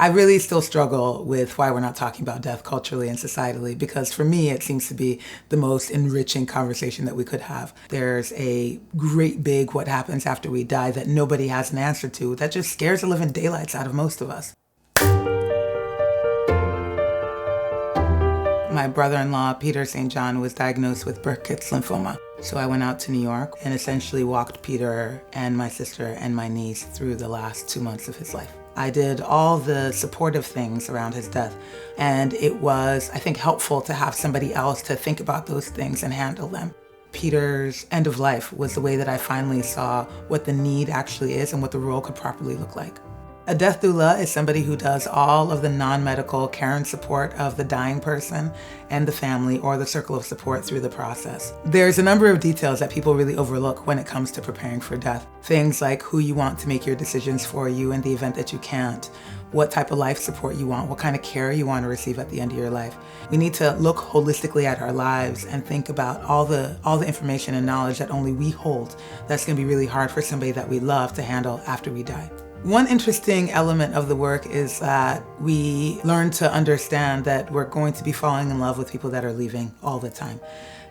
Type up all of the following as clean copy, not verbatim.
I really still struggle with why we're not talking about death culturally and societally, because for me, it seems to be the most enriching conversation that we could have. There's a great big what happens after we die that nobody has an answer to that just scares the living daylights out of most of us. My brother-in-law, Peter St. John, was diagnosed with Burkitt's lymphoma. So I went out to New York and essentially walked Peter and my sister and my niece through the last 2 months of his life. I did all the supportive things around his death, and it was, I think, helpful to have somebody else to think about those things and handle them. Peter's end of life was the way that I finally saw what the need actually is and what the role could properly look like. A death doula is somebody who does all of the non-medical care and support of the dying person and the family or the circle of support through the process. There's a number of details that people really overlook when it comes to preparing for death. Things like who you want to make your decisions for you in the event that you can't, what type of life support you want, what kind of care you want to receive at the end of your life. We need to look holistically at our lives and think about all the information and knowledge that only we hold. That's going to be really hard for somebody that we love to handle after we die. One interesting element of the work is that we learn to understand that we're going to be falling in love with people that are leaving all the time.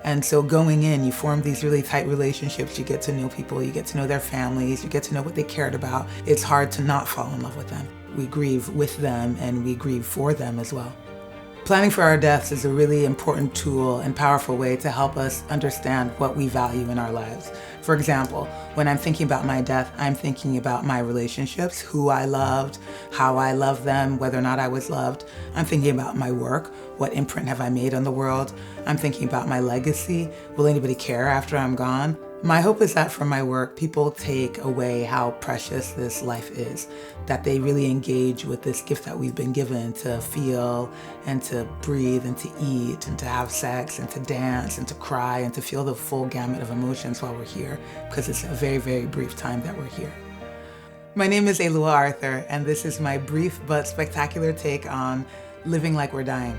And so going in, you form these really tight relationships. You get to know people, you get to know their families, you get to know what they cared about. It's hard to not fall in love with them. We grieve with them and we grieve for them as well. Planning for our deaths is a really important tool and powerful way to help us understand what we value in our lives. For example, when I'm thinking about my death, I'm thinking about my relationships, who I loved, how I loved them, whether or not I was loved. I'm thinking about my work, what imprint have I made on the world. I'm thinking about my legacy. Will anybody care after I'm gone? My hope is that from my work, people take away how precious this life is, that they really engage with this gift that we've been given to feel and to breathe and to eat and to have sex and to dance and to cry and to feel the full gamut of emotions while we're here, because it's a very, very brief time that we're here. My name is Alua Arthur, and this is my brief but spectacular take on living like we're dying.